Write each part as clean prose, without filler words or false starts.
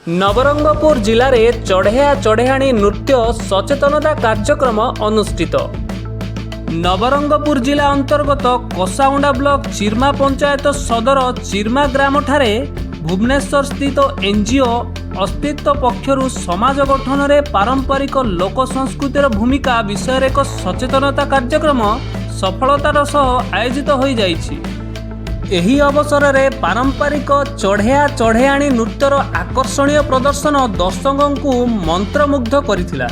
नवरंगपुर जिले में चढ़ेया चढ़ेयाणी नृत्य सचेतनता कार्यक्रम अनुष्ठित। नवरंगपुर जिला अंतर्गत कसाउंडा ब्लॉक चिरमा पंचायत सदर चिरमा ग्राम ठारे भुवनेश्वर स्थित एनजीओ अस्तित्व पक्षरु समाज गठन में पारंपरिक लोक संस्कृतिर भूमिका विषय एक सचेतनता कार्यक्रम सफलतार सह आयोजित हो जाइछि। एही अवसर में पारंपरिक चढ़ेया चढ़ेयाणी नृत्यर आकर्षणीय प्रदर्शन दर्शकों को मंत्रमुग्ध करथिला।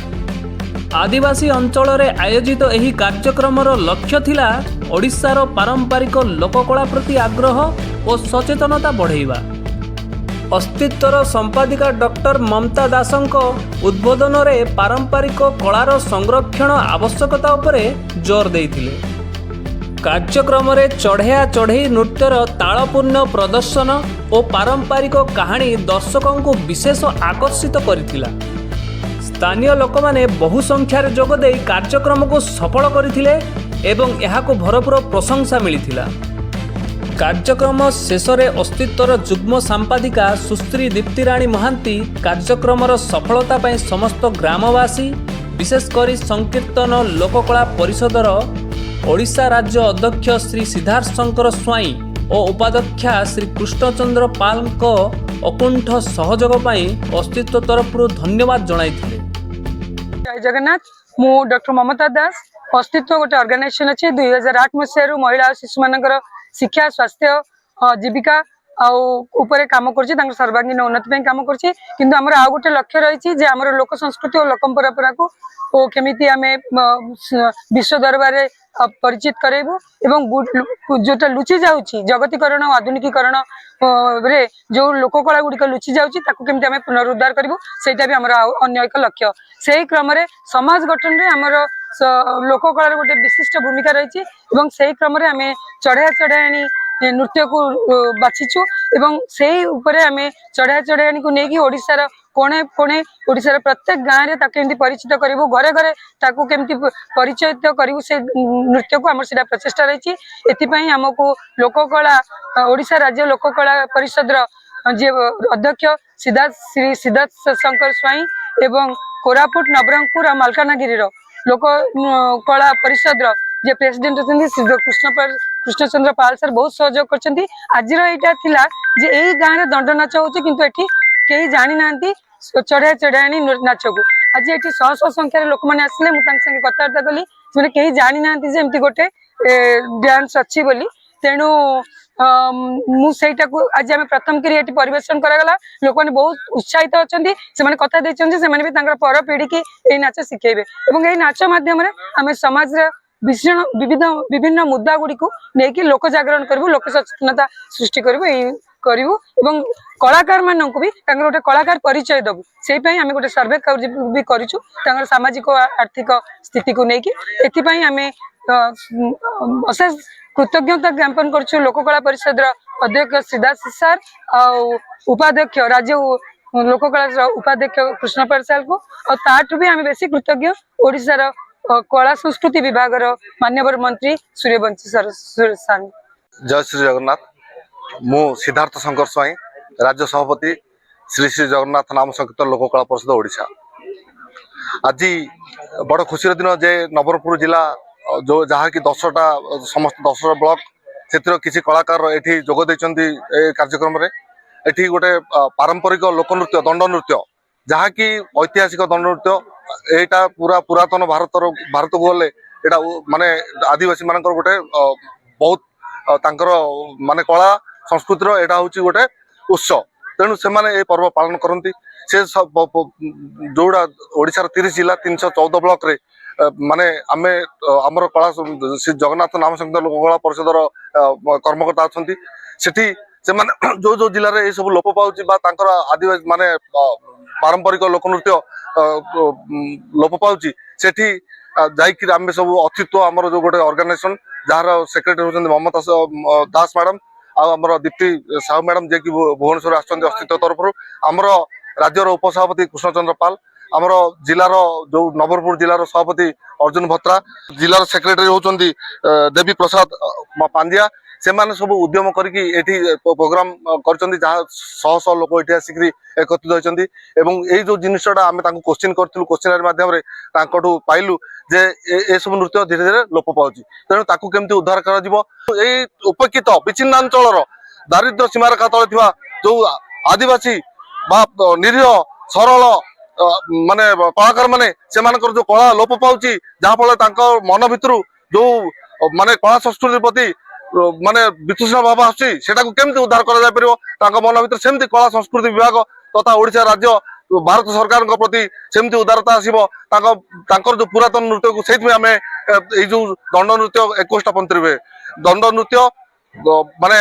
आदिवासी अंचल में आयोजित एही कार्यक्रमर लक्ष्य थिला ओडिशार पारंपरिक लोककला प्रति आग्रह और सचेतनता बढ़ाइबा। अस्तित्वर संपादिका डॉक्टर ममता दासंक उद्बोधन में पारंपरिक कलार संरक्षण आवश्यकता उपरे जोर देइथिले। कार्यक्रम में चढ़ेया चढ़ई नृत्यर तालपूर्ण प्रदर्शन और पारंपरिक कहानी दर्शकों को विशेष आकर्षित करथिला। स्थानीय लोक माने बहु संख्यार जोग दे कार्यक्रम को सफल करथिले एवं एहाको भरपूर प्रशंसा मिलिथिला। कार्यक्रम शेष में अस्तित्वर जुग्म संपादिका सुश्री दीप्तिराणी महांती कार्यक्रमर सफलता पाई समस्त ग्रामवासी विशेषकर संकीर्तन लोककला परिषदर ओडिशा राज्य अध्यक्ष श्री सिद्धार्थ शंकर स्वाई और उपाध्यक्षा श्री कृष्णचंद्र पाल अकुंठ सहयोग पाई अस्तित्व तरफ धन्यवाद जणाइथिले। जय जगन्नाथ। मु डॉक्टर ममता दास अस्तित्व गोटे ऑर्गेनाइजेशन अच्छे 2008 मसीह महिला और शिशु मानकर शिक्षा स्वास्थ्य जीविका उपरे काम कर सर्वांगीन उन्नति काम कर आउ गोटे लक्ष्य रही आमर लोक संस्कृति और लोक परंपरा को केमिति आमे विश्व दरबार परिचित करेबू एवं जोटा लुचि जाउची जगतीकरण और आधुनिकीकरण रे जो लोककला गुड़िक लुचि जाउची ताकू केमिति आमे पुनरुद्धार करिवु सेटा भी हमर अन्य एक लक्ष्य। सेही क्रम रे समाज गठन रे हमर लोककला गोटे विशिष्ट भूमिका रही एवं सेही क्रम रे आमे चढ़ेया चढ़ेयाणी नृत्य को बाछीचु एवं सेही उपरे आमे चढ़ेया चढ़ेयाणी को नेकी ओडिशार कोणे कोणे ओडिशार प्रत्येक गाँव में केमती परिचित करूँ घरे घरे ताकू केमती परिचित करूँ से नृत्य को आम से प्रचेषा रही। एथिपाई आमको लोककला ओडिशा राज्य लोककला परिषद जे अध्यक्ष श्री सिद्धार्थ शंकर स्वाई एवं कोरापुट नवरंगपुर और मालकानगिरी लोककला परिषद जे प्रेसिडेंट अच्छा कृष्णचंद्र पाल सर बहुत सहयोग कर। आज यहाँ जे यही गाँव में दंड नाच हो कहीं जानी ना चढ़िया चढ़ियाणी नाच को आज ये शह शह संख्यार लोक मैंने आसिले मुझे कथबार्ता कली से कहीं जानी ना एमती गोटे डांस अच्छी बोली तेणु मुझा को आज आम प्रथम करी परिवेशन करागला लोक मैंने बहुत उत्साहित अच्छा से कथा देते पर पीढ़ी की यही नाच शिखेबे और यही नाच मध्यम आम समाज विभिन्न मुद्दा गुड़ी को लेकिन लोक जागरण करूँ लोक सचेतनता सृष्टि करूँ कलाकार मानक भी गोटे कलाकार परिचय दबू से आम गोटे सर्वे भी करूँ सामाजिक आर्थिक स्थिति को लेकिन एथिपाई आम अशेष कृतज्ञता ज्ञापन करूँ लोककला परिषद अध्यक्ष सिद्धार्थ सर और उपाध्यक्ष राज्य लोककला उपाध्यक्ष कृष्णपाल साल को और ताठू भी आम बेसी कृतज्ञ ओडिशार कला संस्कृति विभाग माननीय मंत्री सूर्यवंशी सर। जय श्री जगन्नाथ। मु सिद्धार्थ शंकर स्वाई राज्य सभापति श्री श्री जगन्नाथ नाम संकीर्तन लोककला परिषद ओडिशा। आज बड़ खुशी दिन जे नवरंगपुर जिला जो जहाँ कि 10टा समस्त 10टा ब्लॉक से किसी कलाकार ये जोग देते कार्यक्रम रे एठी गोटे पारंपरिक लोकनृत्य दंड नृत्य जहाँ कि ऐतिहासिक दंड नृत्य एटा पूरा पुरातन भारत को गले एटा माने आदिवासी मानकर गोटे बहुत तांकर माने कला संस्कृतिर एटा होची गोटे उत्सव तेणु से माने ए पर्व पालन करती से जोड़ा ओडिशार 30 जिला 314 ब्लॉक रे माने आमे आमर कला श्री जगन्नाथ नाम संकीर्तन लोककला परिषदर कर्मकर्ता अच्छा सेठी से माने जो जिले में ये सब लोप पाउची बा तांकर आदिवासी माने पारंपरिक लोकनृत्य लोप पाउची सेठी जाइक आम सब अस्तित्व आमर जो गोटे ऑर्गेनाइजेशन जार सेक्रेटरी होचंदी ममता दास मैडम आमर दीप्ति साहू मैडम जे कि भुवनेश्वर आछंती अस्तित्व तरफ आमर राज्यर उपसभापति कृष्णचंद्र पाल आमर जिलार जो नवरंगपुर जिलार सभापति अर्जुन भत्रा जिलार सेक्रेटरी होचंदी देवी प्रसाद पांड्या ସେମାନେ ସବୁ ଉଦ୍ୟମ କରିକି ଏଠି ପ୍ରୋଗ୍ରାମ କରିଛନ୍ତି, ଯାହା ଶହ ଶହ ଲୋକ ଏଠି ଆସିକି ଏକତ୍ରିତ ହୋଇଛନ୍ତି। ଏବଂ ଏଇ ଯୋଉ ଜିନିଷଟା ଆମେ ତାଙ୍କୁ କୋଶ୍ଚିନ୍ କରିଥିଲୁ, କୋଶ୍ଚିନାରୀ ମାଧ୍ୟମରେ ତାଙ୍କଠୁ ପାଇଲୁ ଯେ ଏସବୁ ନୃତ୍ୟ ଧୀରେ ଧୀରେ ଲୋପ ପାଉଛି, ତେଣୁ ତାକୁ କେମିତି ଉଦ୍ଧାର କରାଯିବ। ଏଇ ଉପେକ୍ଷିତ ବିଚ୍ଛିନ୍ନାଞ୍ଚଳର ଦାରିଦ୍ର୍ୟ ସୀମାରେଖା ତଳେ ଥିବା ଯୋଉ ଆଦିବାସୀ ବା ନିରୀହ ସରଳ ମାନେ କଳାକାର ମାନେ, ସେମାନଙ୍କର ଯୋଉ କଳା ଲୋପ ପାଉଛି, ଯାହା ଫଳରେ ତାଙ୍କ ମନ ଭିତରୁ ଯୋଉ ମାନେ କଳା ସଂସ୍କୃତି ପ୍ରତି ମାନେ ବିତୃଷ୍ଣା ଭାବ ଆସୁଛି, ସେଟାକୁ କେମିତି ଉଦ୍ଧାର କରାଯାଇ ପାରିବ। ତାଙ୍କ ମନ ଭିତରେ ସେମିତି କଳା ସଂସ୍କୃତି ବିଭାଗ ତଥା ଓଡିଶା ରାଜ୍ୟ ଭାରତ ସରକାରଙ୍କ ପ୍ରତି ସେମିତି ଉଦାରତା ଆସିବ ତାଙ୍କର ଯୋଉ ପୁରାତନ ନୃତ୍ୟକୁ। ସେଇଥିପାଇଁ ଆମେ ଏଇ ଯୋଉ ଦଣ୍ଡ ନୃତ୍ୟ 21ଟା ପନ୍ଥୀରେ ହୁଏ। ଦଣ୍ଡ ନୃତ୍ୟ ମାନେ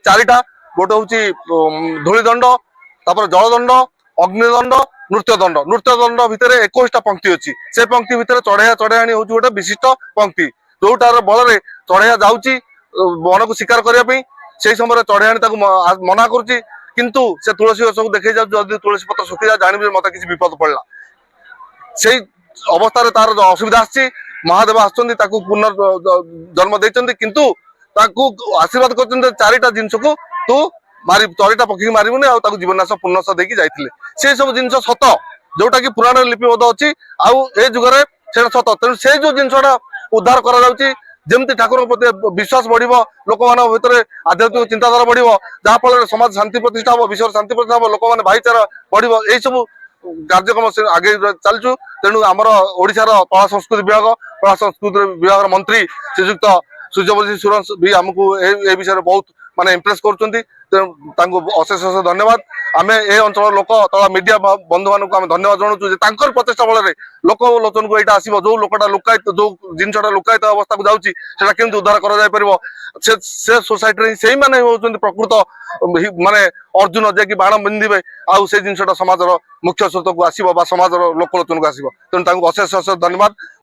ଚାରିଟା, ଗୋଟେ ହଉଛି ଧୂଳି ଦଣ୍ଡ, ତାପରେ ଜଳଦଣ୍ଡ, ଅଗ୍ନିଦଣ୍ଡ, ନୃତ୍ୟଦଣ୍ଡ। ନୃତ୍ୟଦଣ୍ଡ ଭିତରେ 21ଟା ପଙ୍କ୍ତି ଅଛି। ସେ ପଙ୍କ୍ତି ଭିତରେ ଚଢେଆଣୀ ହଉଛି ଗୋଟେ ବିଶିଷ୍ଟ ପଙ୍କ୍ତି, ଯୋଉଟାର ବଳରେ ଚଢେଆ ଯାଉଛି ବଣକୁ ଶିକାର କରିବା ପାଇଁ। ସେଇ ସମୟରେ ଚଢେଆଣୀ ତାକୁ ମନା କରୁଛି, କିନ୍ତୁ ସେ ତୁଳସୀ ଗଛକୁ ଦେଖେଇ ଯାଉଛି, ଯଦି ତୁଳସୀ ପତ୍ର ଶୁଖିଯାଏ ଜାଣିବି ମତେ କିଛି ବିପଦ ପଡିଲା। ସେଇ ଅବସ୍ଥାରେ ତାର ଅସୁବିଧା ଆସିଛି, ମହାଦେବ ଆସୁଛନ୍ତି, ତାକୁ ଜନ୍ମ ଦେଇଛନ୍ତି, କିନ୍ତୁ ତାକୁ ଆଶୀର୍ବାଦ କରୁଛନ୍ତି ଚାରିଟା ଜିନିଷକୁ ତୁ ଚାରିଟା ପକ୍ଷୀକି ମାରିବୁନି, ଆଉ ତାକୁ ଜୀବନାଶ ପୂର୍ଣ୍ଣସ ଦେଇକି ଯାଇଥିଲେ। ସେଇ ସବୁ ଜିନିଷ ସତ, ଯୋଉଟା କି ପୁରାଣରେ ଲିପିବଦ୍ଧ ଅଛି, ଆଉ ଏ ଯୁଗରେ ସେଇଟା ସତ। ତେଣୁ ସେଇ ଯୋଉ ଜିନିଷଟା ଉଦ୍ଧାର କରାଯାଉଛି, ଯେମିତି ଠାକୁରଙ୍କ ପ୍ରତି ବିଶ୍ୱାସ ବଢିବ, ଲୋକମାନଙ୍କ ଭିତରେ ଆଧ୍ୟାତ୍ମିକ ଚିନ୍ତାଧାରା ବଢିବ, ଯାହା ଫଳରେ ସମାଜ ଶାନ୍ତି ପ୍ରତିଷ୍ଠା ହବ, ବିଶ୍ୱର ଶାନ୍ତି ପ୍ରତିଷ୍ଠା ହବ, ଲୋକମାନେ ଭାଇଚାରା ବଢିବ। ଏଇ ସବୁ କାର୍ଯ୍ୟକ୍ରମ ଆଗେଇ ଚାଲିଛୁ। ତେଣୁ ଆମର ଓଡିଶାର କଳା ସଂସ୍କୃତି ବିଭାଗର ମନ୍ତ୍ରୀ ଶ୍ରୀଯୁକ୍ତ ସୂର୍ଯ୍ୟବଂଶୀ ସୁର ବି ଆମକୁ ଏ ବିଷୟରେ ବହୁତ ମାନେ ଇମ୍ପ୍ରେସ କରୁଛନ୍ତି। ତେଣୁ ତାଙ୍କୁ ଅଶେଷ ଅଶେଷ ଧନ୍ୟବାଦ। ଆମେ ଏ ଅଞ୍ଚଳର ଲୋକ ତଥା ମିଡିଆ ବନ୍ଧୁ ମାନଙ୍କୁ ଆମେ ଧନ୍ୟବାଦ ଜଣାଉଛୁ ଯେ ତାଙ୍କର ପ୍ରଚେଷ୍ଟା ବଳରେ ଲୋକ ଲୋଚନକୁ ଏଇଟା ଆସିବ, ଯୋଉ ଲୋକଟା ଲୁକାୟିତ, ଯୋଉ ଜିନିଷଟା ଲୁକାୟିତ ଅବସ୍ଥାକୁ ଯାଉଛି, ସେଟା କେମିତି ଉଦ୍ଧାର କରାଯାଇ ପାରିବ। ସେ ସୋସାଇଟିରେ ସେଇମାନେ ହଉଛନ୍ତି ପ୍ରକୃତ ମାନେ ଅର୍ଜୁନ, ଯିଏକି ବାଣ ବିନ୍ଧିବେ, ଆଉ ସେଇ ଜିନିଷଟା ସମାଜର ମୁଖ୍ୟ ସ୍ରୋତକୁ ଆସିବ ବା ସମାଜର ଲୋକଲୋଚନକୁ ଆସିବ। ତେଣୁ ତାଙ୍କୁ ଅଶେଷ ଅଶେଷ ଧନ୍ୟବାଦ।